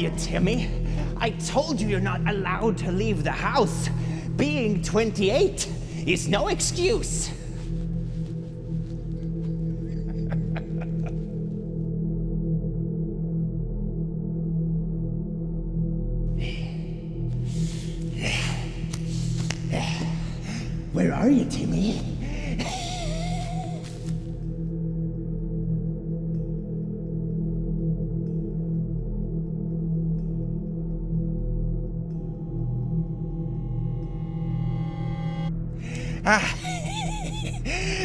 you, Timmy? I told you you're not allowed to leave the house. Being 28 is no excuse. Where are you, Timmy?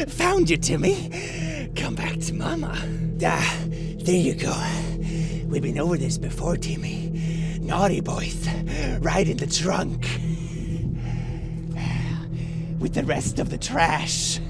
Found you, Timmy. Come back to Mama. There you go. We've been over this before, Timmy. Naughty boys, right in the trunk. With the rest of the trash.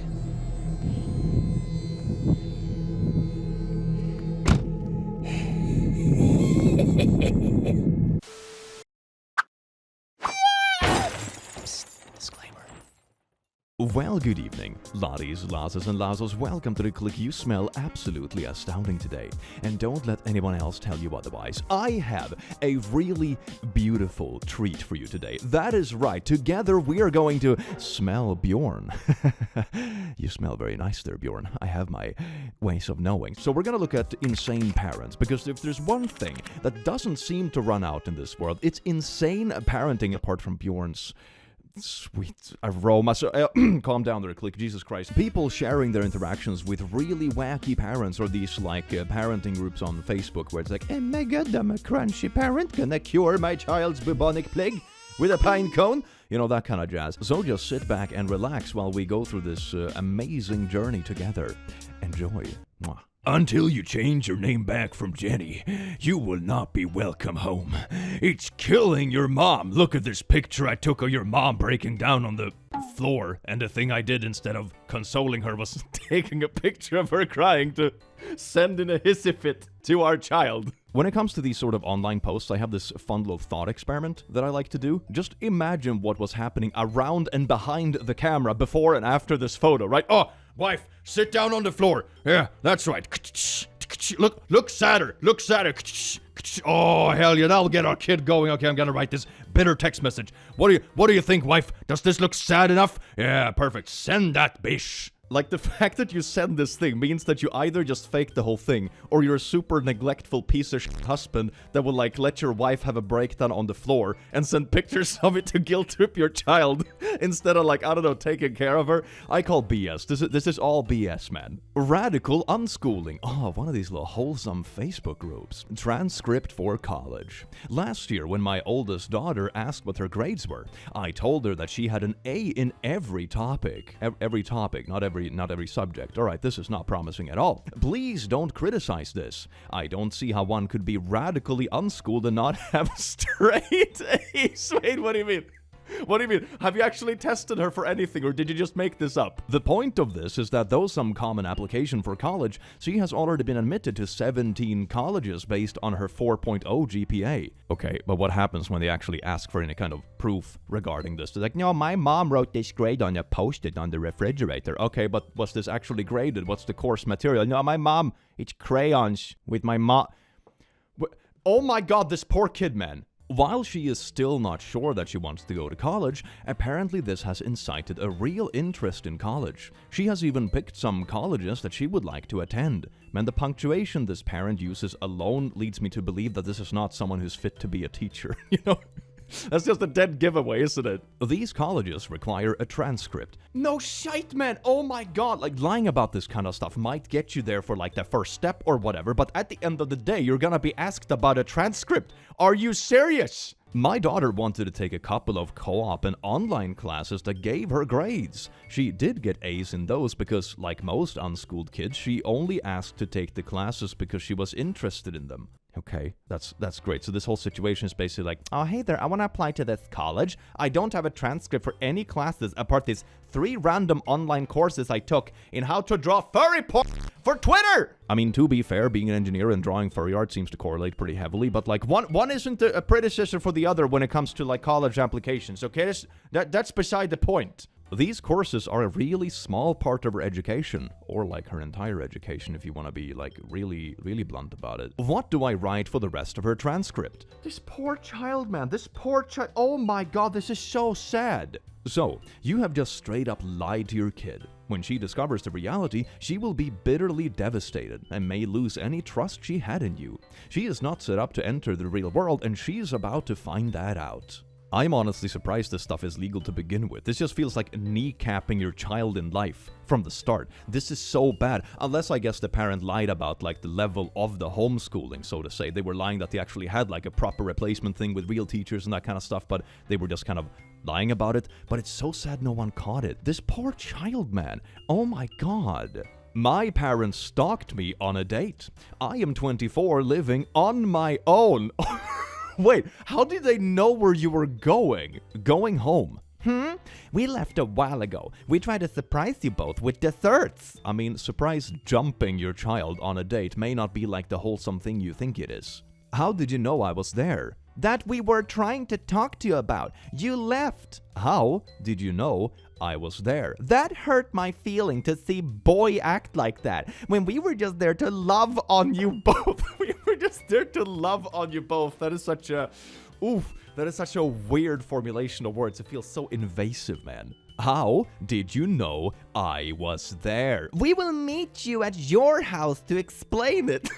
Well, good evening, Lotties, Lazzas, and Lazzos. Welcome to the click. You smell absolutely astounding today. And don't let anyone else tell you otherwise. I have a really beautiful treat for you today. That is right. Together we are going to smell Bjorn. You smell very nice there, Bjorn. I have my ways of knowing. So we're going to look at insane parents, because if there's one thing that doesn't seem to run out in this world, it's insane parenting, apart from Bjorn's sweet aroma. So calm down there, click. Jesus Christ. People sharing their interactions with really wacky parents, or these like parenting groups on Facebook where it's like, oh my god, I'm a crunchy parent, gonna cure my child's bubonic plague with a pine cone. You know, that kind of jazz. So just sit back and relax while we go through this amazing journey together. Enjoy. Mwah. Until you change your name back from Jenny, you will not be welcome home. It's killing your mom. Look at this picture I took of your mom breaking down on the floor, and the thing I did instead of consoling her was taking a picture of her crying to send in a hissy fit to our child. When it comes to these sort of online posts, I have this fun little thought experiment that I like to do. Just imagine what was happening around and behind the camera before and after this photo, right? Oh, wife, sit down on the floor. Yeah, that's right. Look sadder. Look sadder. Oh, hell yeah, that'll get our kid going. Okay, I'm gonna write this bitter text message. What do you think, wife? Does this look sad enough? Yeah, perfect. Send that bish. Like, the fact that you send this thing means that you either just fake the whole thing, or you're a super neglectful piece of shit husband that will, like, let your wife have a breakdown on the floor and send pictures of it to guilt trip your child instead of, like, I don't know, taking care of her. I call BS. This is all BS, man. Radical unschooling. Oh, one of these little wholesome Facebook groups. Transcript for college. Last year, when my oldest daughter asked what her grades were, I told her that she had an A in every topic. Every topic, not every subject. Alright, this is not promising at all. Please don't criticize this. I don't see how one could be radically unschooled and not have straight A's. Wait, what do you mean? What do you mean? Have you actually tested her for anything, or did you just make this up? The point of this is that though some common application for college, she has already been admitted to 17 colleges based on her 4.0 GPA. Okay, but what happens when they actually ask for any kind of proof regarding this? They're like, no, my mom wrote this grade on a post-it on the refrigerator. Okay, but was this actually graded? What's the course material? No, my mom, it's crayons with my mom. Oh my god, this poor kid, man. While she is still not sure that she wants to go to college, apparently this has incited a real interest in college. She has even picked some colleges that she would like to attend. Man, the punctuation this parent uses alone leads me to believe that this is not someone who's fit to be a teacher, you know? That's just a dead giveaway, isn't it? These colleges require a transcript. No shite, man! Oh my god! Like, lying about this kind of stuff might get you there for, like, the first step or whatever, but at the end of the day, you're gonna be asked about a transcript. Are you serious? My daughter wanted to take a couple of co-op and online classes that gave her grades. She did get A's in those because, like most unschooled kids, she only asked to take the classes because she was interested in them. Okay, that's great. So this whole situation is basically like, oh, hey there, I want to apply to this college. I don't have a transcript for any classes apart these 3 random online courses I took in how to draw furry porn for Twitter. I mean, to be fair, being an engineer and drawing furry art seems to correlate pretty heavily, but like one isn't a predecessor for the other when it comes to like college applications, okay? That's beside the point. These courses are a really small part of her education, or like her entire education if you want to be like really, really blunt about it. What do I write for the rest of her transcript? This poor child, man, this poor child. Oh my god, this is so sad. So, you have just straight up lied to your kid. When she discovers the reality, she will be bitterly devastated and may lose any trust she had in you. She is not set up to enter the real world, and she's about to find that out. I'm honestly surprised this stuff is legal to begin with. This just feels like kneecapping your child in life from the start. This is so bad. Unless I guess the parent lied about like the level of the homeschooling, so to say. They were lying that they actually had like a proper replacement thing with real teachers and that kind of stuff, but they were just kind of lying about it. But it's so sad no one caught it. This poor child, man. Oh my god. My parents stalked me on a date. I am 24, living on my own. Wait, how did they know where you were going? Going home. We left a while ago. We tried to surprise you both with desserts. I mean, surprise jumping your child on a date may not be like the wholesome thing you think it is. How did you know I was there? That we were trying to talk to you about. You left. How did you know I was there? That hurt my feeling to see boy act like that when we were just there to love on you both. We were just there to love on you both. That is such a... Oof. That is such a weird formulation of words. It feels so invasive, man. How did you know I was there? We will meet you at your house to explain it.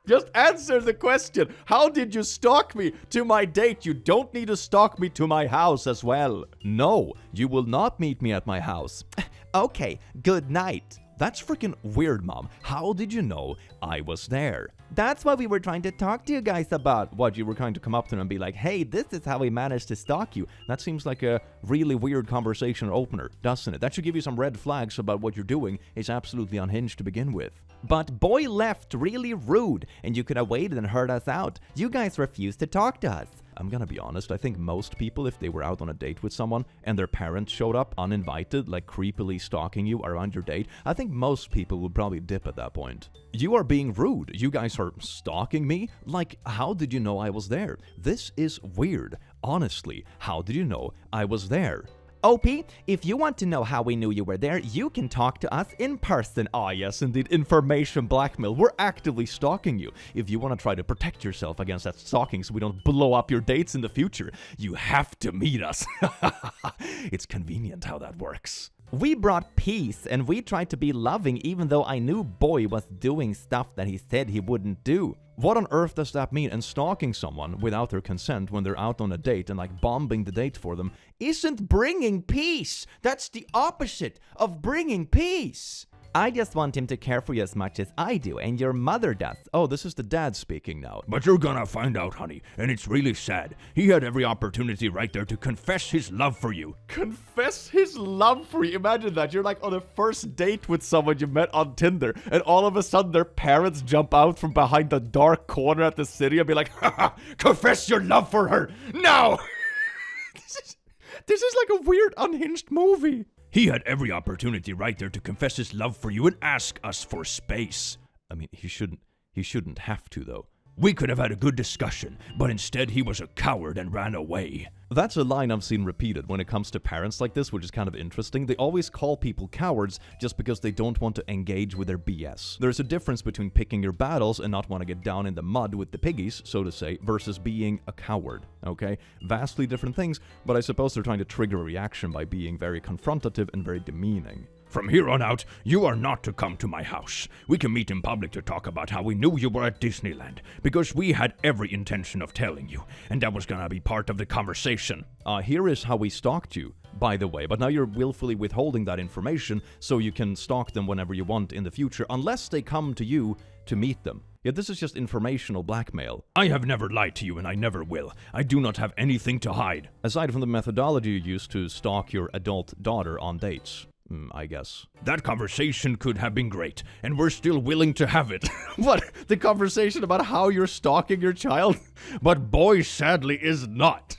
Just answer the question. How did you stalk me to my date? You don't need to stalk me to my house as well. No, you will not meet me at my house. Okay, good night. That's freaking weird, Mom. How did you know I was there? That's what we were trying to talk to you guys about. What, you were trying to come up to them and be like, hey, this is how we managed to stalk you. That seems like a really weird conversation opener, doesn't it? That should give you some red flags about what you're doing is absolutely unhinged to begin with. But boy left really rude, and you could have waited and heard us out. You guys refused to talk to us. I'm gonna be honest, I think most people, if they were out on a date with someone and their parents showed up uninvited, like creepily stalking you around your date, I think most people would probably dip at that point. You are being rude. You guys are stalking me? Like, how did you know I was there? This is weird. Honestly, how did you know I was there? OP, if you want to know how we knew you were there, you can talk to us in person. Ah, yes, indeed, information blackmail. We're actively stalking you. If you want to try to protect yourself against that stalking so we don't blow up your dates in the future, you have to meet us. It's convenient how that works. We brought peace, and we tried to be loving even though I knew boy was doing stuff that he said he wouldn't do. What on earth does that mean? And stalking someone without their consent when they're out on a date and like bombing the date for them isn't bringing peace. That's the opposite of bringing peace. I just want him to care for you as much as I do, and your mother does. Oh, this is the dad speaking now. But you're gonna find out, honey, and it's really sad. He had every opportunity right there to confess his love for you. Confess his love for you? Imagine that. You're like on a first date with someone you met on Tinder, and all of a sudden their parents jump out from behind the dark corner at the city and be like, haha, confess your love for her, now! This is like a weird unhinged movie. He had every opportunity right there to confess his love for you and ask us for space. I mean, he shouldn't have to, though. We could have had a good discussion, but instead he was a coward and ran away. That's a line I've seen repeated when it comes to parents like this, which is kind of interesting. They always call people cowards just because they don't want to engage with their BS. There's a difference between picking your battles and not want to get down in the mud with the piggies, so to say, versus being a coward, okay? Vastly different things, but I suppose they're trying to trigger a reaction by being very confrontative and very demeaning. From here on out, you are not to come to my house. We can meet in public to talk about how we knew you were at Disneyland, because we had every intention of telling you, and that was gonna be part of the conversation. Here is how we stalked you, by the way, but now you're willfully withholding that information so you can stalk them whenever you want in the future, unless they come to you to meet them. Yet this is just informational blackmail. I have never lied to you, and I never will. I do not have anything to hide. Aside from the methodology you used to stalk your adult daughter on dates. I guess. That conversation could have been great, and we're still willing to have it. What? The conversation about how you're stalking your child? But boy sadly is not.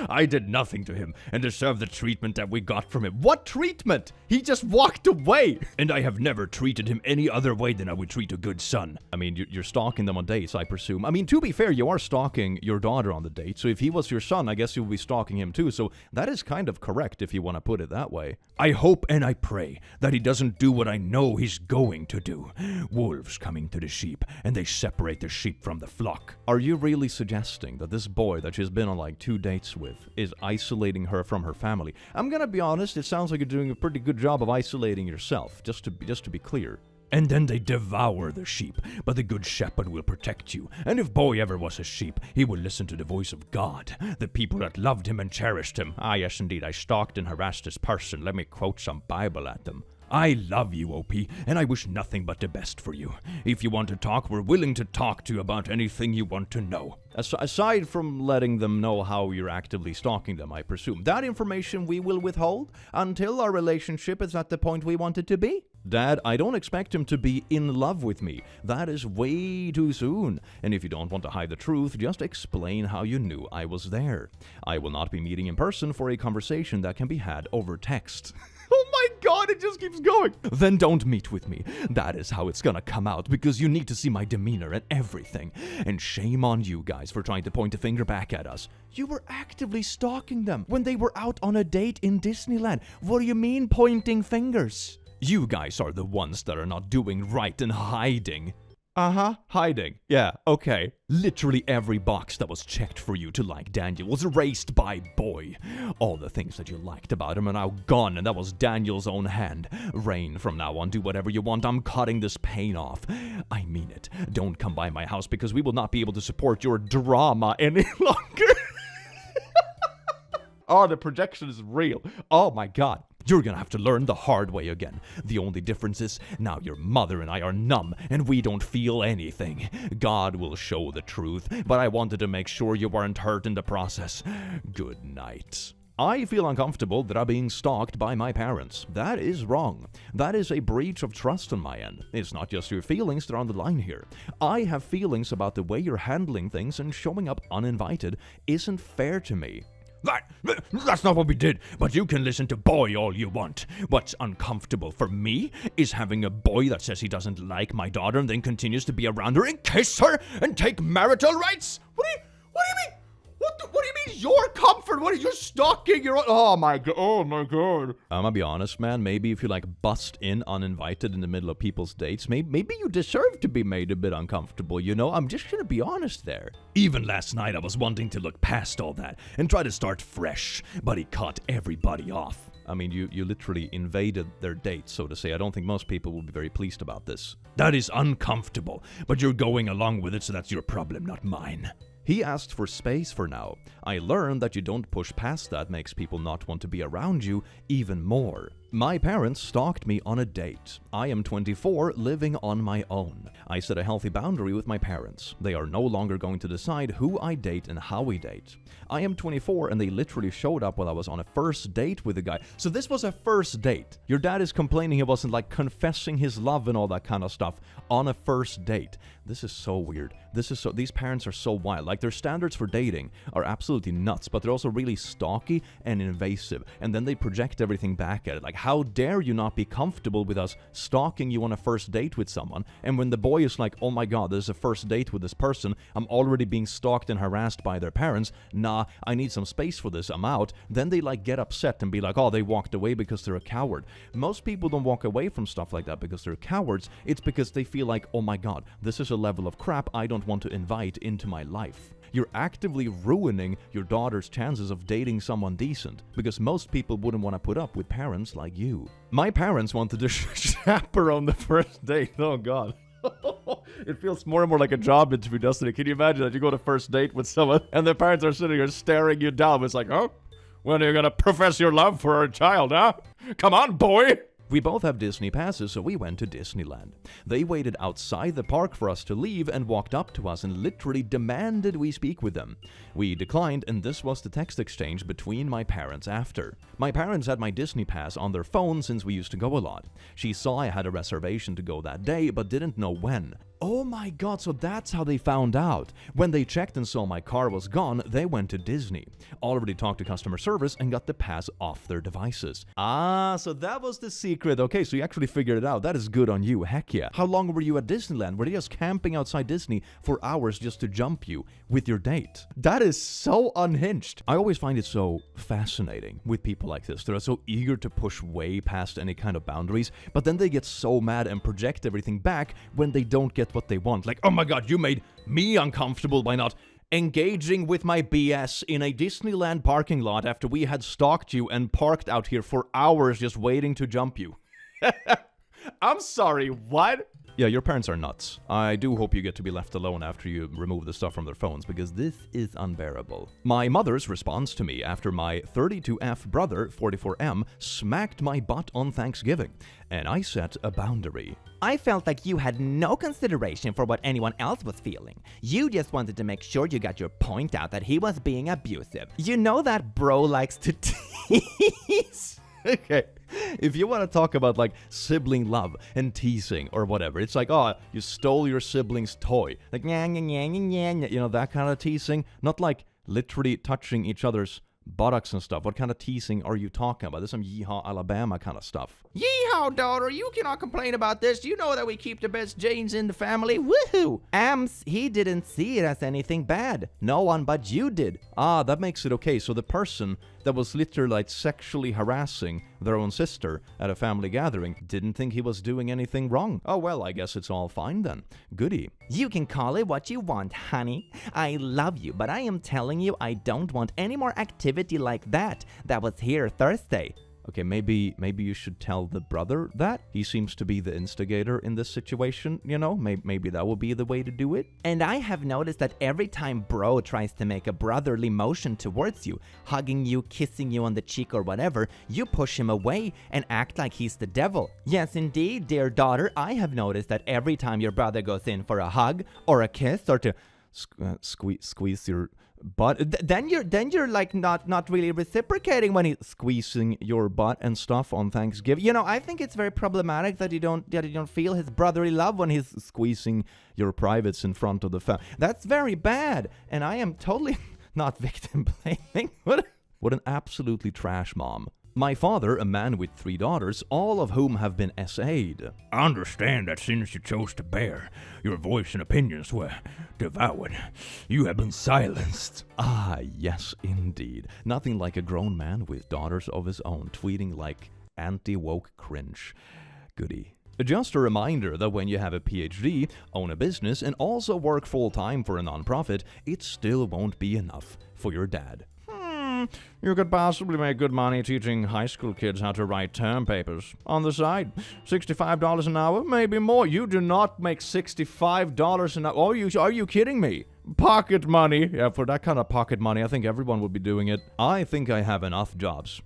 I did nothing to him and deserve the treatment that we got from him. What treatment? He just walked away. And I have never treated him any other way than I would treat a good son. I mean, you're stalking them on dates, I presume. I mean, to be fair, you are stalking your daughter on the date, so if he was your son, I guess you would be stalking him too, so that is kind of correct if you want to put it that way. I hope and I pray that he doesn't do what I know he's going to do. Wolves coming to the sheep, and they separate the sheep from the flock. Are you really suggesting that this boy that she's been on like 2 dates with is isolating her from her family? I'm gonna be honest, it sounds like you're doing a pretty good job of isolating yourself, just to be clear. And then they devour the sheep, but the good shepherd will protect you. And if boy ever was a sheep, he will listen to the voice of God, the people that loved him and cherished him. Ah, yes, indeed, I stalked and harassed this person. Let me quote some Bible at them. I love you, OP, and I wish nothing but the best for you. If you want to talk, we're willing to talk to you about anything you want to know. Aside from letting them know how you're actively stalking them, I presume, that information we will withhold until our relationship is at the point we want it to be? Dad, I don't expect him to be in love with me. That is way too soon. And if you don't want to hide the truth, just explain how you knew I was there. I will not be meeting in person for a conversation that can be had over text. Oh my god, it just keeps going. Then don't meet with me. That is how it's gonna come out, because you need to see my demeanor and everything. And shame on you guys for trying to point a finger back at us. You were actively stalking them when they were out on a date in Disneyland. What do you mean pointing fingers? You guys are the ones that are not doing right and hiding. Hiding. Yeah, okay. Literally every box that was checked for you to like Daniel was erased by boy. All the things that you liked about him are now gone, and that was Daniel's own hand. Rain, from now on, do whatever you want. I'm cutting this pain off. I mean it. Don't come by my house because we will not be able to support your drama any longer. Oh, the projection is real. Oh my god. You're gonna have to learn the hard way again. The only difference is, now your mother and I are numb, and we don't feel anything. God will show the truth, but I wanted to make sure you weren't hurt in the process. Good night. I feel uncomfortable that I'm being stalked by my parents. That is wrong. That is a breach of trust on my end. It's not just your feelings that are on the line here. I have feelings about the way you're handling things, and showing up uninvited isn't fair to me. That's not what we did, but you can listen to boy all you want. What's uncomfortable for me is having a boy that says he doesn't like my daughter and then continues to be around her and kiss her and take marital rights. What do you mean? What do you mean your comfort? What are you stalking your own? Oh my god. I'm gonna be honest, man. Maybe if you like bust in uninvited in the middle of people's dates, maybe you deserve to be made a bit uncomfortable, you know? I'm just gonna be honest there. Even last night I was wanting to look past all that and try to start fresh, but he cut everybody off. I mean, you literally invaded their date, so to say. I don't think most people will be very pleased about this. That is uncomfortable, but you're going along with it, so that's your problem, not mine. He asked for space for now. I learned that you don't push past that makes people not want to be around you even more. My parents stalked me on a date. I am 24, living on my own. I set a healthy boundary with my parents. They are no longer going to decide who I date and how we date. I am 24 and they literally showed up while I was on a first date with a guy. So this was a first date. Your dad is complaining he wasn't like confessing his love and all that kind of stuff on a first date. This is so weird. These parents are so wild. Like, their standards for dating are absolutely nuts, but they're also really stalky and invasive. And then they project everything back at it. Like, how dare you not be comfortable with us stalking you on a first date with someone? And when the boy is like, oh my god, this is a first date with this person, I'm already being stalked and harassed by their parents. Nah, I need some space for this, I'm out. Then they like get upset and be like, oh, they walked away because they're a coward. Most people don't walk away from stuff like that because they're cowards. It's because they feel like, oh my god, this is a level of crap I don't want to invite into my life. You're actively ruining your daughter's chances of dating someone decent, because most people wouldn't want to put up with parents like you. My parents wanted to chaperone the first date. Oh god. It feels more and more like a job interview, doesn't it? Can you imagine that you go to first date with someone and their parents are sitting here staring you down? It's like, oh, when are you gonna profess your love for our child, huh? Come on, boy! We both have Disney passes, so we went to Disneyland. They waited outside the park for us to leave and walked up to us and literally demanded we speak with them. We declined, and this was the text exchange between my parents after. My parents had my Disney pass on their phone since we used to go a lot. She saw I had a reservation to go that day, but didn't know when. Oh my god, so that's how they found out. When they checked and saw my car was gone, they went to Disney. Already talked to customer service and got the pass off their devices. Ah, so that was the secret. Okay, so you actually figured it out. That is good on you. Heck yeah. How long were you at Disneyland? Were they just camping outside Disney for hours just to jump you with your date? That is so unhinged. I always find it so fascinating with people like this. They're so eager to push way past any kind of boundaries, but then they get so mad and project everything back when they don't get what they want. Like, oh my god, you made me uncomfortable by not engaging with my BS in a Disneyland parking lot after we had stalked you and parked out here for hours just waiting to jump you. I'm sorry, what? Yeah, your parents are nuts. I do hope you get to be left alone after you remove the stuff from their phones, because this is unbearable. My mother's response to me after my 32F brother, 44M, smacked my butt on Thanksgiving, and I set a boundary. I felt like you had no consideration for what anyone else was feeling. You just wanted to make sure you got your point out that he was being abusive. You know that bro likes to tease. Okay, if you want to talk about like sibling love and teasing or whatever, it's like, oh, you stole your sibling's toy. Like, you know, that kind of teasing. Not like literally touching each other's buttocks and stuff. What kind of teasing are you talking about? There's some Yeehaw, Alabama kind of stuff. Yeehaw, daughter, you cannot complain about this. You know that we keep the best genes in the family. Woohoo! Ams, he didn't see it as anything bad. No one but you did. Ah, that makes it okay. So the person that was literally like sexually harassing their own sister at a family gathering didn't think he was doing anything wrong. Oh well, I guess it's all fine then. Goody. You can call it what you want, honey. I love you, but I am telling you I don't want any more activity like that was here Thursday. Okay, maybe you should tell the brother that. He seems to be the instigator in this situation, you know? Maybe that will be the way to do it. And I have noticed that every time bro tries to make a brotherly motion towards you, hugging you, kissing you on the cheek or whatever, you push him away and act like he's the devil. Yes, indeed, dear daughter, I have noticed that every time your brother goes in for a hug or a kiss or to squeeze your butt, then you're like not really reciprocating when he's squeezing your butt and stuff on Thanksgiving. You know, I think it's very problematic that you don't feel his brotherly love when he's squeezing your privates in front of the family. That's very bad, and I am totally not victim blaming. What an absolutely trash mom. My father, a man with 3 daughters, all of whom have been SA'd. I understand that since you chose to bear, your voice and opinions were devoured. You have been silenced. Ah, yes, indeed. Nothing like a grown man with daughters of his own tweeting like anti-woke cringe. Goody. Just a reminder that when you have a PhD, own a business, and also work full-time for a nonprofit, it still won't be enough for your dad. You could possibly make good money teaching high school kids how to write term papers. On the side, $65 an hour, maybe more. You do not make $65 an hour. Are you kidding me? Pocket money. Yeah, for that kind of pocket money, I think everyone would be doing it. I think I have enough jobs.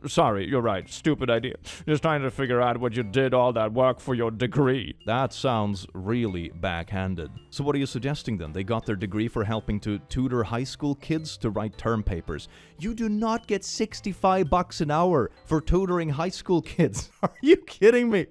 Sorry, you're right. Stupid idea. Just trying to figure out what you did all that work for your degree. That sounds really backhanded. So what are you suggesting then? They got their degree for helping to tutor high school kids to write term papers. You do not get $65 an hour for tutoring high school kids. Are you kidding me?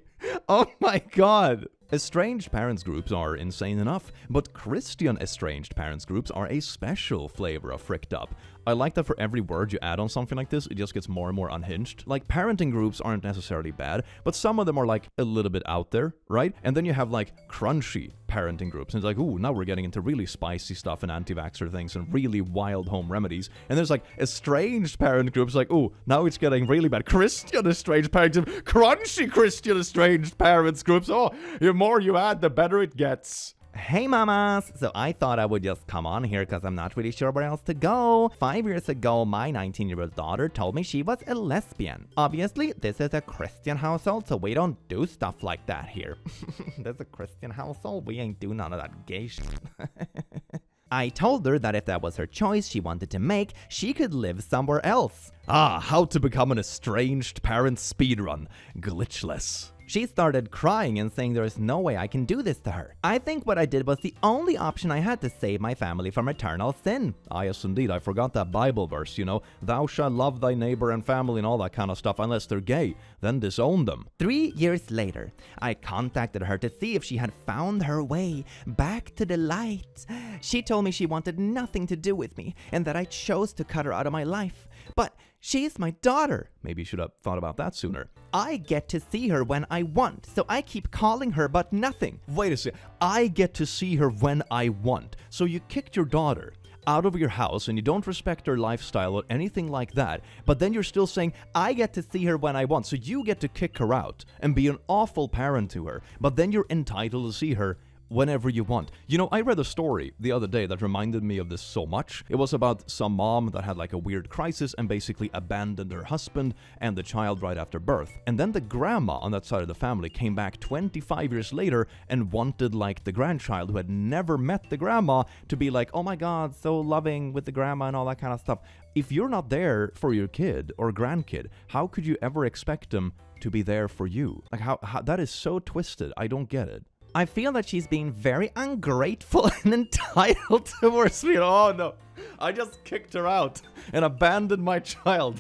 Oh my god. Estranged parents groups are insane enough, but Christian estranged parents groups are a special flavor of fricked up. I like that for every word you add on something like this, it just gets more and more unhinged. Like, parenting groups aren't necessarily bad, but some of them are like a little bit out there, right? And then you have like crunchy parenting groups, and it's like, ooh, now we're getting into really spicy stuff and anti-vaxxer things and really wild home remedies. And there's like estranged parent groups, like, ooh, now it's getting really bad. Christian estranged parents, crunchy Christian estranged parents groups. Oh, the more you add, the better it gets. Hey mamas! So I thought I would just come on here because I'm not really sure where else to go. 5 years ago, my 19-year-old daughter told me she was a lesbian. Obviously, this is a Christian household, so we don't do stuff like that here. This is a Christian household? We ain't do none of that gay shit. I told her that if that was her choice she wanted to make, she could live somewhere else. Ah, how to become an estranged parent speedrun. Glitchless. She started crying and saying there is no way I can do this to her. I think what I did was the only option I had to save my family from eternal sin. Ah, yes, indeed. I forgot that Bible verse, you know. Thou shalt love thy neighbor and family and all that kind of stuff. Unless they're gay, then disown them. 3 years later, I contacted her to see if she had found her way back to the light. She told me she wanted nothing to do with me and that I chose to cut her out of my life. But she's my daughter. Maybe you should have thought about that sooner. I get to see her when I want, so I keep calling her but nothing. Wait a second. I get to see her when I want. So you kicked your daughter out of your house and you don't respect her lifestyle or anything like that, but then you're still saying, I get to see her when I want. So you get to kick her out and be an awful parent to her, but then you're entitled to see her whenever you want. You know, I read a story the other day that reminded me of this so much. It was about some mom that had like a weird crisis and basically abandoned her husband and the child right after birth. And then the grandma on that side of the family came back 25 years later and wanted like the grandchild who had never met the grandma to be like, oh my God, so loving with the grandma and all that kind of stuff. If you're not there for your kid or grandkid, how could you ever expect them to be there for you? Like how that is so twisted. I don't get it. I feel that she's being very ungrateful and entitled towards me. Oh no, I just kicked her out and abandoned my child.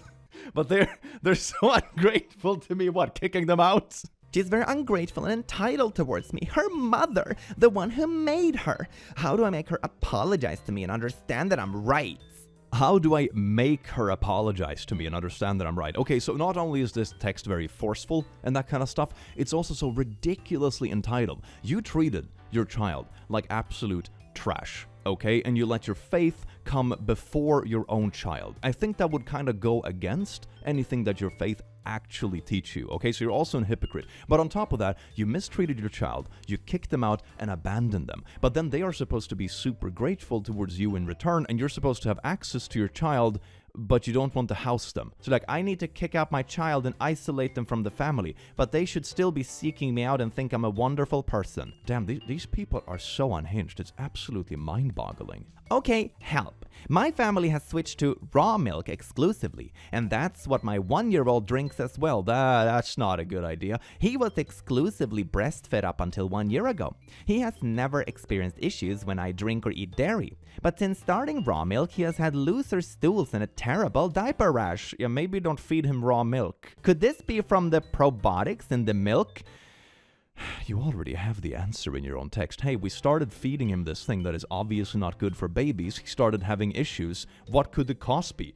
But they're so ungrateful to me. What, kicking them out? She's very ungrateful and entitled towards me. Her mother, the one who made her. How do I make her apologize to me and understand that I'm right? How do I make her apologize to me and understand that I'm right? Okay, so not only is this text very forceful and that kind of stuff, it's also so ridiculously entitled. You treated your child like absolute trash, okay? And you let your faith come before your own child. I think that would kind of go against anything that your faith actually teach you, okay? So you're also a hypocrite. But on top of that, you mistreated your child, you kicked them out and abandoned them. But then they are supposed to be super grateful towards you in return, and you're supposed to have access to your child, but you don't want to house them. So like, I need to kick out my child and isolate them from the family, but they should still be seeking me out and think I'm a wonderful person. Damn, these people are so unhinged. It's absolutely mind-boggling. Okay, help. My family has switched to raw milk exclusively, and that's what my 1-year-old drinks as well. That's not a good idea. He was exclusively breastfed up until 1 year ago. He has never experienced issues when I drink or eat dairy, but since starting raw milk, he has had looser stools and a terrible diaper rash. Yeah, maybe don't feed him raw milk. Could this be from the probiotics in the milk? You already have the answer in your own text. Hey, we started feeding him this thing that is obviously not good for babies. He started having issues. What could the cause be?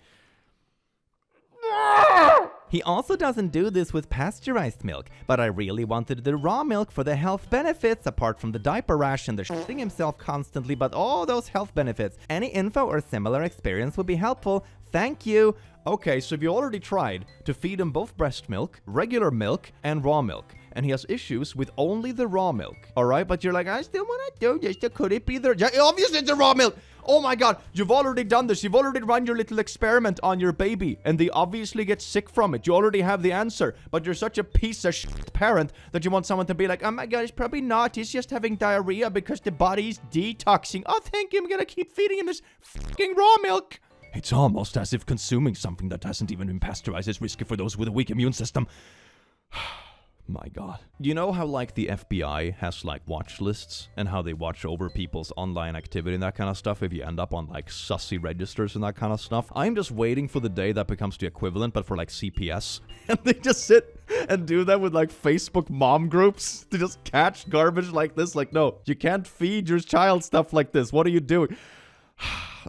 He also doesn't do this with pasteurized milk, but I really wanted the raw milk for the health benefits, apart from the diaper rash and the shitting himself constantly, but all those health benefits. Any info or similar experience would be helpful. Thank you. Okay, so if you already tried to feed him both breast milk, regular milk, and raw milk, and he has issues with only the raw milk, alright? But you're like, I still want to do this, could it be the... Yeah, obviously it's the raw milk! Oh my God, you've already done this. You've already run your little experiment on your baby, and they obviously get sick from it. You already have the answer, but you're such a piece of shit parent that you want someone to be like, oh my God, it's probably not. He's just having diarrhea because the body's detoxing. Oh, thank you. I'm gonna keep feeding him this fucking raw milk. It's almost as if consuming something that hasn't even been pasteurized is risky for those with a weak immune system. My God. You know how like the FBI has like watch lists and how they watch over people's online activity and that kind of stuff if you end up on like sussy registers and that kind of stuff? I'm just waiting for the day that becomes the equivalent but for like CPS. And they just sit and do that with like Facebook mom groups to just catch garbage like this. Like, no, you can't feed your child stuff like this. What are you doing?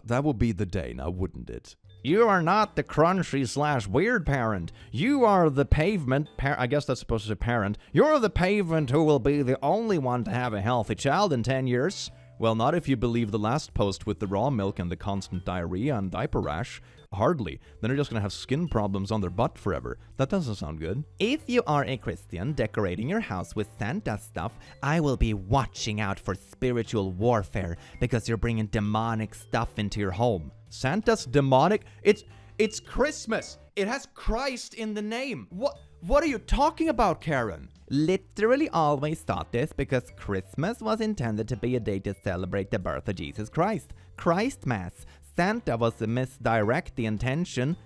That would be the day now, wouldn't it? You are not the crunchy/weird parent. You are the pavement I guess that's supposed to say parent. You're the pavement who will be the only one to have a healthy child in 10 years. Well, not if you believe the last post with the raw milk and the constant diarrhea and diaper rash. Hardly. Then they're just gonna have skin problems on their butt forever. That doesn't sound good. If you are a Christian decorating your house with Santa stuff, I will be watching out for spiritual warfare because you're bringing demonic stuff into your home. Santa's demonic? It's Christmas. It has Christ in the name. What are you talking about, Karen? Literally always thought this because Christmas was intended to be a day to celebrate the birth of Jesus Christ. Christmas. Santa was to misdirect the intention,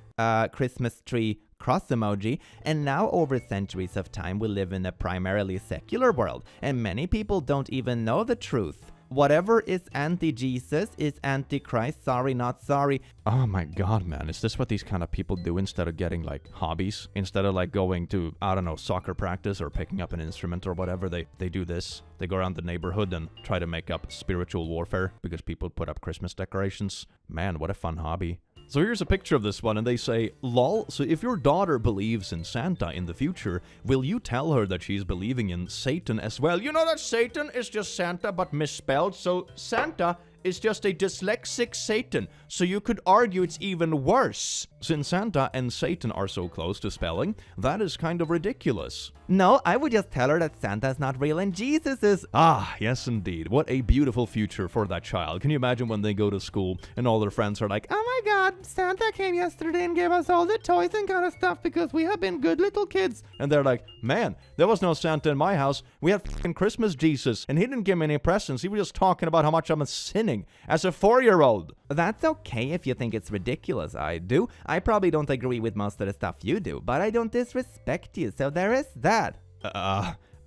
Christmas tree cross emoji, and now over centuries of time we live in a primarily secular world, and many people don't even know the truth. Whatever is anti-Jesus is anti-Christ, sorry not sorry. Oh my god, man, is this what these kind of people do instead of getting like hobbies? Instead of like going to, I don't know, soccer practice or picking up an instrument or whatever, they do this. They go around the neighborhood and try to make up spiritual warfare because people put up Christmas decorations. Man, what a fun hobby. So here's a picture of this one, and they say, lol, so if your daughter believes in Santa in the future, will you tell her that she's believing in Satan as well? You know that Satan is just Santa but misspelled, so Santa is just a dyslexic Satan, so you could argue it's even worse. Since Santa and Satan are so close to spelling, that is kind of ridiculous. No, I would just tell her that Santa's not real and Jesus is. Ah, yes indeed. What a beautiful future for that child. Can you imagine when they go to school and all their friends are like, oh my god, Santa came yesterday and gave us all the toys and kind of stuff because we have been good little kids. And they're like, man, there was no Santa in my house. We had f***ing Christmas Jesus, and he didn't give me any presents. He was just talking about how much I'm sinning as a 4-year-old. That's okay if you think it's ridiculous. I do. I probably don't agree with most of the stuff you do, but I don't disrespect you, so there is that.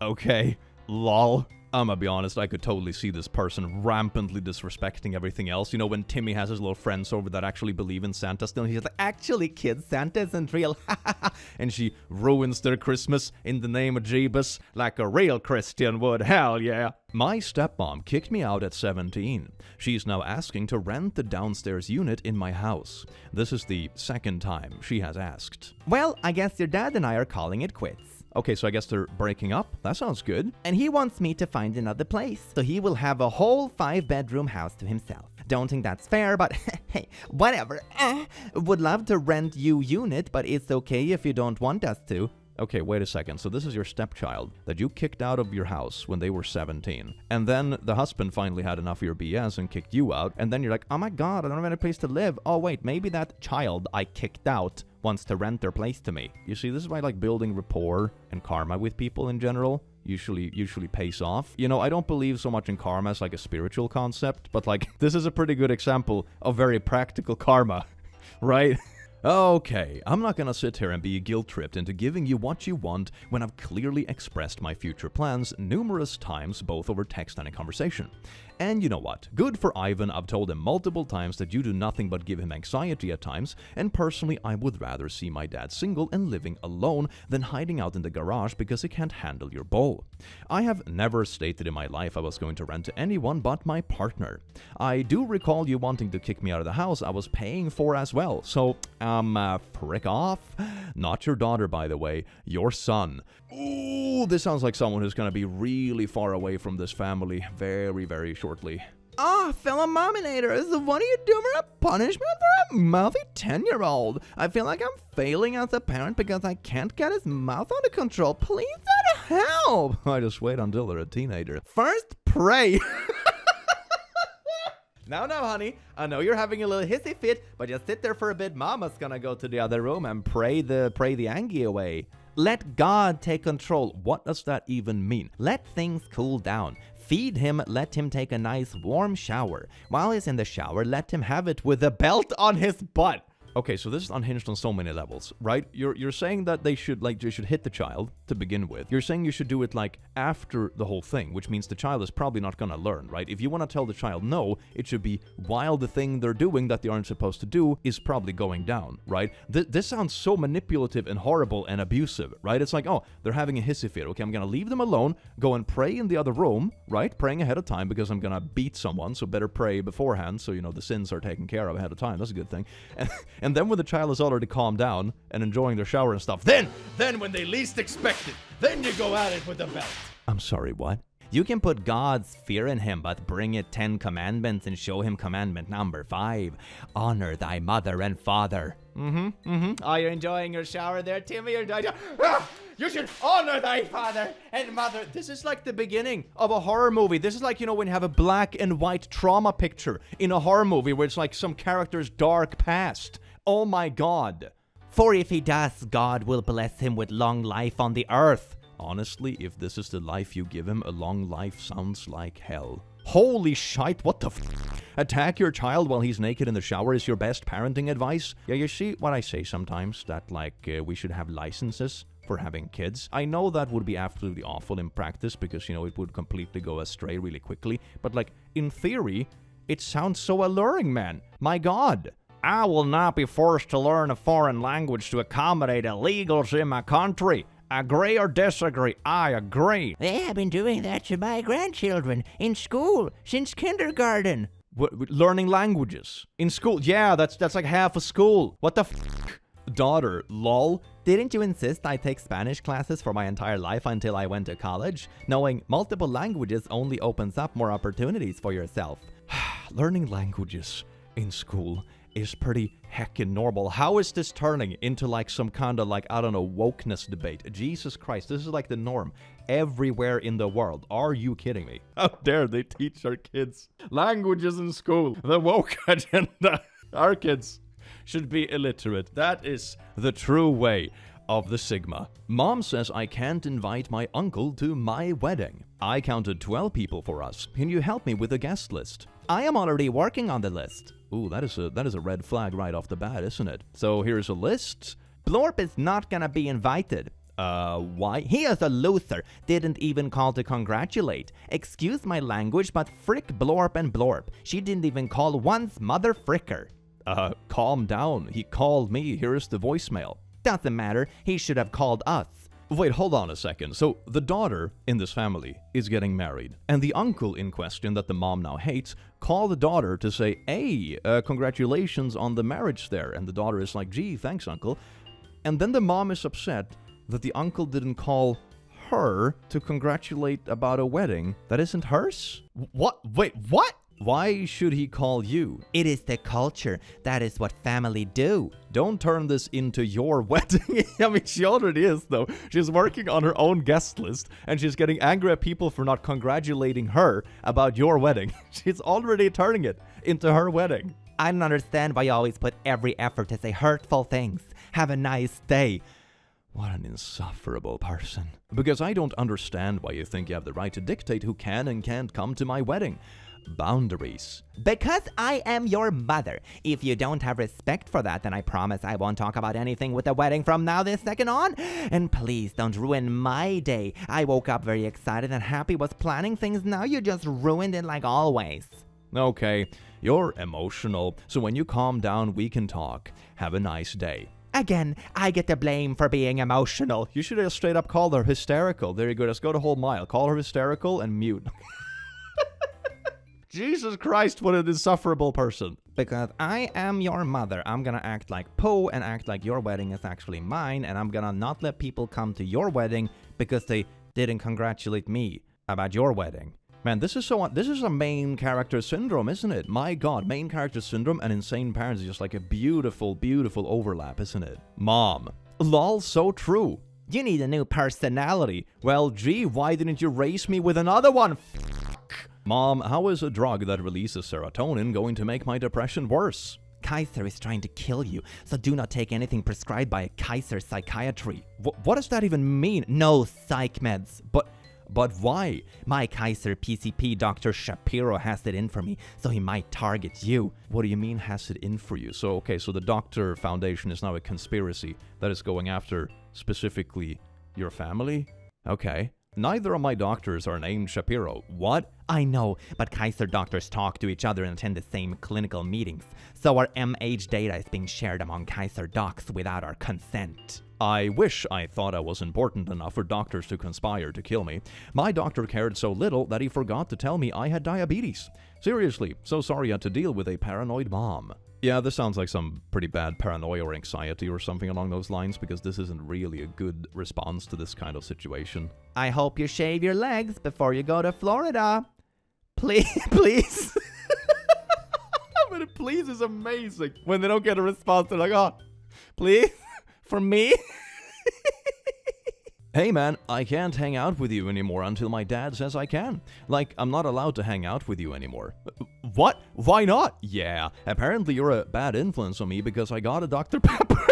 Okay. Lol. I'm gonna be honest, I could totally see this person rampantly disrespecting everything else. You know, when Timmy has his little friends over that actually believe in Santa still, he's like, actually, kids, Santa isn't real. And she ruins their Christmas in the name of Jeebus like a real Christian would. Hell yeah. My stepmom kicked me out at 17. She's now asking to rent the downstairs unit in my house. This is the second time she has asked. Well, I guess your dad and I are calling it quits. Okay, so I guess they're breaking up? That sounds good. And he wants me to find another place, so he will have a whole 5-bedroom house to himself. Don't think that's fair, but hey, whatever. Would love to rent you unit, but it's okay if you don't want us to. Okay, wait a second. So this is your stepchild that you kicked out of your house when they were 17. And then the husband finally had enough of your BS and kicked you out. And then you're like, oh my god, I don't have any place to live. Oh wait, maybe that child I kicked out wants to rent their place to me. You see, this is why like building rapport and karma with people in general usually pays off. You know, I don't believe so much in karma as like a spiritual concept, but like this is a pretty good example of very practical karma, right? Okay, I'm not gonna sit here and be guilt-tripped into giving you what you want when I've clearly expressed my future plans numerous times, both over text and in conversation. And you know what? Good for Ivan, I've told him multiple times that you do nothing but give him anxiety at times, and personally I would rather see my dad single and living alone than hiding out in the garage because he can't handle your bull. I have never stated in my life I was going to rent to anyone but my partner. I do recall you wanting to kick me out of the house I was paying for as well, so, frick off. Not your daughter, by the way, your son. Ooh, this sounds like someone who's gonna be really far away from this family very, very shortly. Fellow mominators, what are you doing for a punishment for a mouthy 10-year-old? I feel like I'm failing as a parent because I can't get his mouth under control. Please send help! I just wait until they're a teenager. First, pray. No, honey. I know you're having a little hissy fit, but just sit there for a bit. Mama's gonna go to the other room and pray the angie away. Let God take control. What does that even mean? Let things cool down. Feed him, let him take a nice warm shower. While he's in the shower, let him have it with a belt on his butt. Okay, so this is unhinged on so many levels, right? You're saying that they should hit the child to begin with. You're saying you should do it like after the whole thing, which means the child is probably not gonna learn, right? If you want to tell the child no, it should be while the thing they're doing that they aren't supposed to do is probably going down, right? This sounds so manipulative and horrible and abusive, right? It's like, oh, they're having a hissy fit. Okay, I'm gonna leave them alone, go and pray in the other room, right? Praying ahead of time because I'm gonna beat someone, so better pray beforehand so, you know, the sins are taken care of ahead of time. That's a good thing. And then when the child is already calmed down and enjoying their shower and stuff, then when they least expect it, then you go at it with the belt. I'm sorry, what? You can put God's fear in him, but bring it 10 commandments and show him commandment number 5. Honor thy mother and father. Are you enjoying your shower there, Timmy? You should honor thy father and mother. This is like the beginning of a horror movie. This is like, you know, when you have a black and white trauma picture in a horror movie where it's like some character's dark past. Oh my god. For if he does, God will bless him with long life on the earth. Honestly, if this is the life you give him, a long life sounds like hell. Holy shite, what the Attack your child while he's naked in the shower is your best parenting advice? Yeah, you see what I say sometimes, that we should have licenses for having kids. I know that would be absolutely awful in practice because, it would completely go astray really quickly. But in theory, it sounds so alluring, man. My God. I will not be forced to learn a foreign language to accommodate illegals in my country. Agree or disagree? I agree. They have been doing that to my grandchildren in school since kindergarten. Learning languages in school? Yeah, that's like half a school. What the Daughter, lol. Didn't you insist I take Spanish classes for my entire life until I went to college? Knowing multiple languages only opens up more opportunities for yourself. Learning languages in school is pretty heckin' normal. How is this turning into some kind of I don't know, wokeness debate? Jesus Christ, this is the norm everywhere in the world. Are you kidding me? How dare they teach our kids languages in school? The woke agenda. Our kids should be illiterate. That is the true way of the Sigma. Mom says I can't invite my uncle to my wedding. I counted 12 people for us. Can you help me with a guest list? I am already working on the list. Ooh, that is a red flag right off the bat, isn't it? So here's a list. Blorp is not gonna be invited. Why? He is a loser. Didn't even call to congratulate. Excuse my language, but frick Blorp and Blorp. She didn't even call once, mother fricker. Calm down. He called me. Here's the voicemail. Doesn't matter. He should have called us. Wait, hold on a second. So the daughter in this family is getting married, and the uncle in question that the mom now hates called the daughter to say, hey, congratulations on the marriage there. And the daughter is like, gee, thanks, uncle. And then the mom is upset that the uncle didn't call her to congratulate about a wedding that isn't hers? What? Wait, what? Why should he call you? It is the culture. That is what family do. Don't turn this into your wedding. I mean, she already is, though. She's working on her own guest list, and she's getting angry at people for not congratulating her about your wedding. She's already turning it into her wedding. I don't understand why you always put every effort to say hurtful things. Have a nice day. What an insufferable person. Because I don't understand why you think you have the right to dictate who can and can't come to my wedding. Boundaries. Because I am your mother. If you don't have respect for that, then I promise I won't talk about anything with the wedding from now this second on. And please don't ruin my day. I woke up very excited and happy, was planning things. Now you just ruined it like always. Okay, you're emotional, so when you calm down, we can talk. Have a nice day. Again, I get the blame for being emotional. You should have straight up called her hysterical. There you go, let's go the whole mile. Call her hysterical and mute. Jesus Christ, what an insufferable person. Because I am your mother, I'm gonna act like Poe and act like your wedding is actually mine, and I'm gonna not let people come to your wedding because they didn't congratulate me about your wedding. Man, this is a main character syndrome, isn't it? My God, main character syndrome and insane parents is just like a beautiful, beautiful overlap, isn't it? Mom. Lol, so true. You need a new personality. Well, gee, why didn't you raise me with another one? Mom, how is a drug that releases serotonin going to make my depression worse? Kaiser is trying to kill you, so do not take anything prescribed by a Kaiser psychiatry. What does that even mean? No psych meds. But why? My Kaiser PCP Dr. Shapiro has it in for me, so he might target you. What do you mean has it in for you? So the Doctor Foundation is now a conspiracy that is going after specifically your family? Okay. Neither of my doctors are named Shapiro. What? I know, but Kaiser doctors talk to each other and attend the same clinical meetings. So our MH data is being shared among Kaiser docs without our consent. I wish I thought I was important enough for doctors to conspire to kill me. My doctor cared so little that he forgot to tell me I had diabetes. Seriously, so sorry I had to deal with a paranoid mom. Yeah, this sounds like some pretty bad paranoia or anxiety or something along those lines, because this isn't really a good response to this kind of situation. I hope you shave your legs before you go to Florida. Please. But please is amazing. When they don't get a response, they're like, oh, please? For me? Hey man, I can't hang out with you anymore until my dad says I can. Like, I'm not allowed to hang out with you anymore. What? Why not? Yeah, apparently you're a bad influence on me because I got a Dr. Pepper.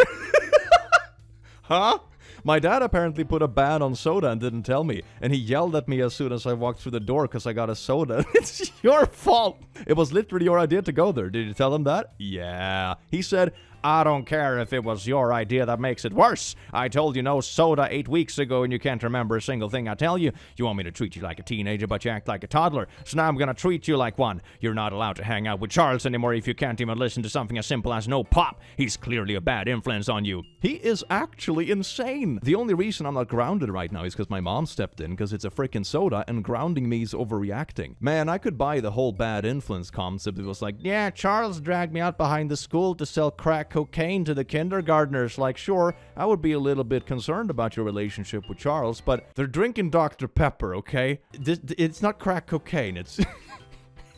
Huh? My dad apparently put a ban on soda and didn't tell me, and he yelled at me as soon as I walked through the door because I got a soda. It's your fault. It was literally your idea to go there. Did you tell him that? Yeah. He said, I don't care if it was your idea that makes it worse. I told you no soda 8 weeks ago and you can't remember a single thing I tell you. You want me to treat you like a teenager but you act like a toddler. So now I'm gonna treat you like one. You're not allowed to hang out with Charles anymore if you can't even listen to something as simple as no pop. He's clearly a bad influence on you. He is actually insane. The only reason I'm not grounded right now is because my mom stepped in because it's a freaking soda and grounding me is overreacting. Man, I could buy the whole bad influence concept. It was like, yeah, Charles dragged me out behind the school to sell crack cocaine to the kindergartners. Like, sure, I would be a little bit concerned about your relationship with Charles, but they're drinking Dr. Pepper, okay? It's not crack cocaine, it's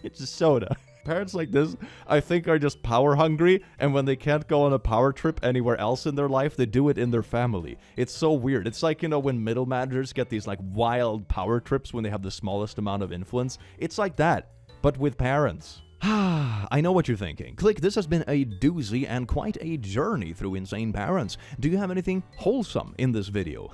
it's a soda. Parents like this, I think, are just power hungry, and when they can't go on a power trip anywhere else in their life, they do it in their family. It's so weird. It's like, you know, when middle managers get these like wild power trips when they have the smallest amount of influence. It's like that, but with parents. I know what you're thinking. Click, this has been a doozy and quite a journey through insane parents. Do you have anything wholesome in this video?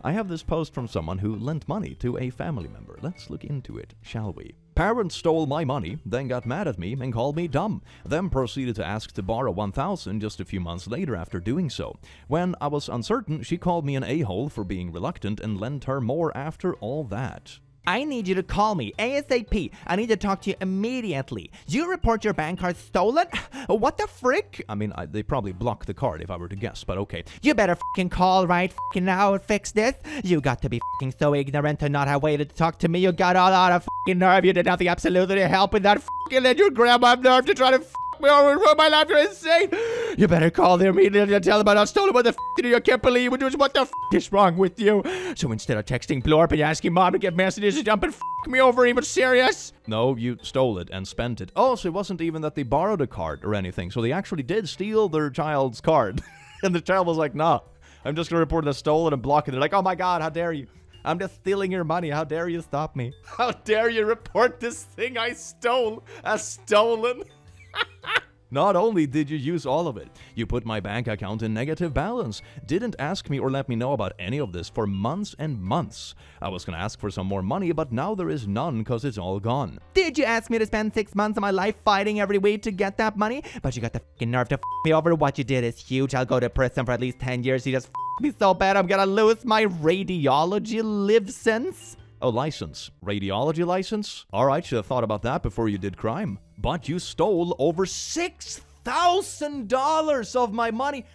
I have this post from someone who lent money to a family member. Let's look into it, shall we? Parents stole my money, then got mad at me and called me dumb, then proceeded to ask to borrow $1,000 just a few months later after doing so. When I was uncertain, she called me an a-hole for being reluctant and lent her more after all that. I need you to call me ASAP. I need to talk to you immediately. You report your bank card stolen? What the frick? I mean, they probably blocked the card if I were to guess, but okay. You better fucking call right fucking now and fix this. You got to be fucking so ignorant to not have waited to talk to me. You got all out of fucking nerve. You did nothing absolutely to help with that fucking let your grandma have nerve to try to me over and ruin my life. You're insane. You better call them immediately and tell them I stole it. What the did you? I can't believe it. What the is wrong with you? So instead of texting Blorp and asking mom to get messages, you jump and me over. Even serious? No, you stole it and spent it. Oh, so it wasn't even that they borrowed a card or anything. So they actually did steal their child's card. And the child was like, nah, I'm just going to report it as stolen and block it. They're like, oh my God, how dare you? I'm just stealing your money. How dare you stop me? How dare you report this thing I stole as stolen? Not only did you use all of it, you put my bank account in negative balance, didn't ask me or let me know about any of this for months and months. I was gonna ask for some more money, but now there is none because it's all gone. Did you ask me to spend 6 months of my life fighting every week to get that money? But you got the fucking nerve to me over. What you did is huge. I'll go to prison for at least 10 years. You just me so bad I'm gonna lose my radiology license. Oh, license. Radiology license? Alright, should have thought about that before you did crime. But you stole over $6,000 of my money.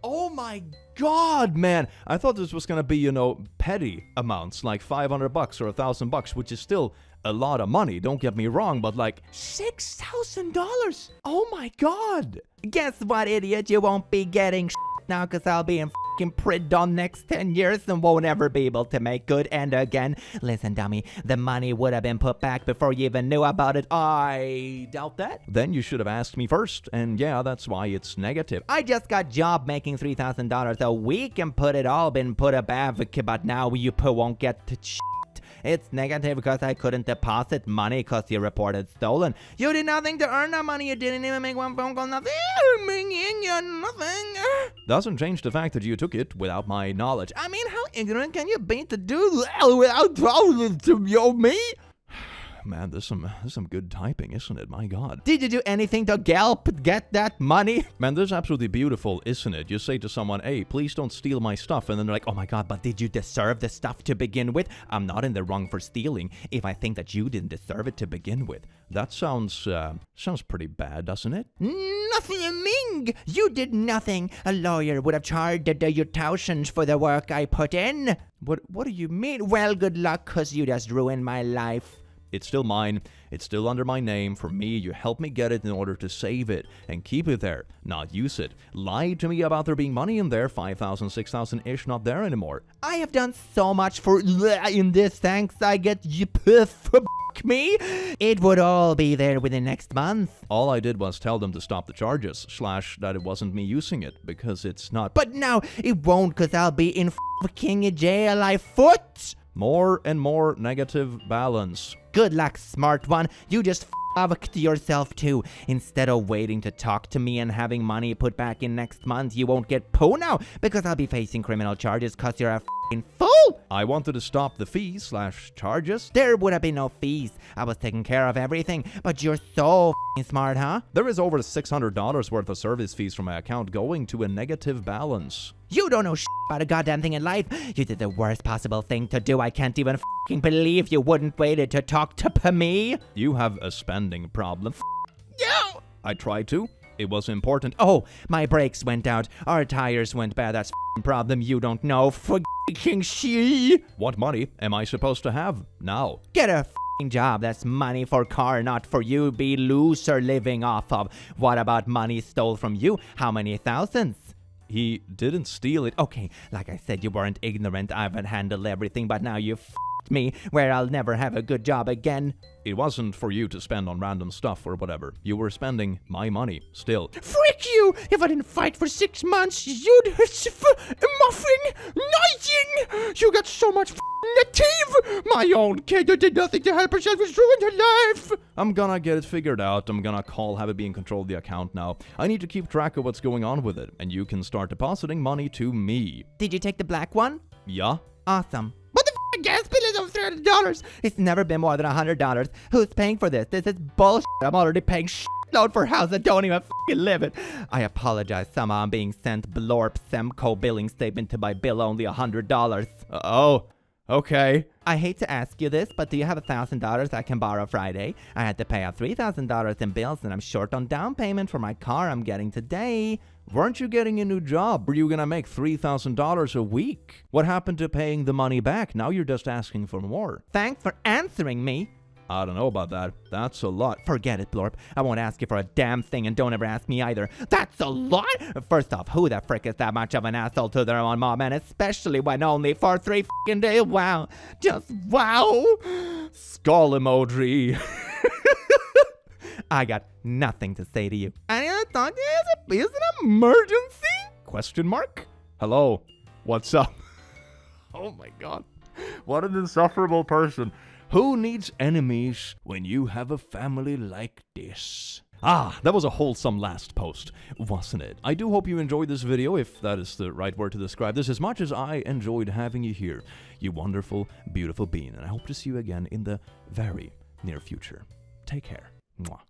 Oh my God, man. I thought this was gonna be, you know, petty amounts, like $500 or $1,000, which is still a lot of money, don't get me wrong, but like $6,000? Oh my God. Guess what, idiot? You won't be getting now because I'll be in prison next 10 years and won't ever be able to make good end again. Listen, dummy, the money would have been put back before you even knew about it. I doubt that. Then you should have asked me first, and yeah, that's why it's negative. I just got job making $3,000 a week and put it all been put up advocate, but now you won't get to It's negative because I couldn't deposit money because you reported stolen. You did nothing to earn that money. You didn't even make one phone call. Nothing. Nothing. Doesn't change the fact that you took it without my knowledge. I mean, how ignorant can you be to do without me? Man, there's some good typing, isn't it? My God. Did you do anything to get that money? Man, this is absolutely beautiful, isn't it? You say to someone, hey, please don't steal my stuff. And then they're like, oh my God, but did you deserve the stuff to begin with? I'm not in the wrong for stealing if I think that you didn't deserve it to begin with. That sounds pretty bad, doesn't it? Nothing. You did nothing. A lawyer would have charged your thousands for the work I put in. What do you mean? Well, good luck, because you just ruined my life. It's still mine. It's still under my name. For me, you helped me get it in order to save it and keep it there, not use it. Lied to me about there being money in there, 5,000, 6,000-ish, not there anymore. I have done so much for in this. Thanks, I get you me. It would all be there within next month. All I did was tell them to stop the charges, / that it wasn't me using it, because it's not. But now it won't, because I'll be in fucking jail, I foot. More and more negative balance. Good luck, smart one. You just fucked yourself too. Instead of waiting to talk to me and having money put back in next month, you won't get poo now because I'll be facing criminal charges cause you're a fucking fool. I wanted to stop the fees/charges. There would have been no fees. I was taking care of everything, but you're so fucking smart, huh? There is over $600 worth of service fees from my account going to a negative balance. You don't know shit about a goddamn thing in life. You did the worst possible thing to do. I can't even fucking believe you wouldn't wait to talk to me. You have a spending problem. You! I tried to. It was important. Oh, my brakes went out. Our tires went bad. That's a problem you don't know. Fucking shit. What money am I supposed to have now? Get a fucking job. That's money for car, not for you. Be loser living off of. What about money stole from you? How many thousands? He didn't steal it. Okay, like I said, you weren't ignorant. I've handled everything, but now you f***ed me where I'll never have a good job again. It wasn't for you to spend on random stuff or whatever. You were spending my money still. Frick you! If I didn't fight for 6 months, you'd muffin nothing! You got so much native! My own kid who did nothing to help herself was ruined her life! I'm gonna get it figured out. I'm gonna have it be in control of the account now. I need to keep track of what's going on with it, and you can start depositing money to me. Did you take the black one? Yeah? Awesome. What the gas bill is over $300. It's never been more than $100. Who's paying for this? This is bullshit. I'm already paying shitload for a house that don't even fucking live in. I apologize. Somehow I'm being sent Blorp Semco billing statement to my bill only $100. Oh, okay. I hate to ask you this, but do you have $1,000 I can borrow Friday? I had to pay out $3,000 in bills and I'm short on down payment for my car I'm getting today. Weren't you getting a new job? Were you gonna make $3,000 a week? What happened to paying the money back? Now you're just asking for more. Thanks for answering me. I don't know about that. That's a lot. Forget it, Blorp. I won't ask you for a damn thing and don't ever ask me either. That's a lot? First off, who the frick is that much of an asshole to their own mom, and especially when only for 3 fucking days? Wow. Just wow. Skull emoji. I got nothing to say to you. I thought it is an emergency? Question mark? Hello. What's up? Oh my god. What an insufferable person. Who needs enemies when you have a family like this? Ah, that was a wholesome last post, wasn't it? I do hope you enjoyed this video, if that is the right word to describe this, as much as I enjoyed having you here, you wonderful, beautiful being. And I hope to see you again in the very near future. Take care. Mwah.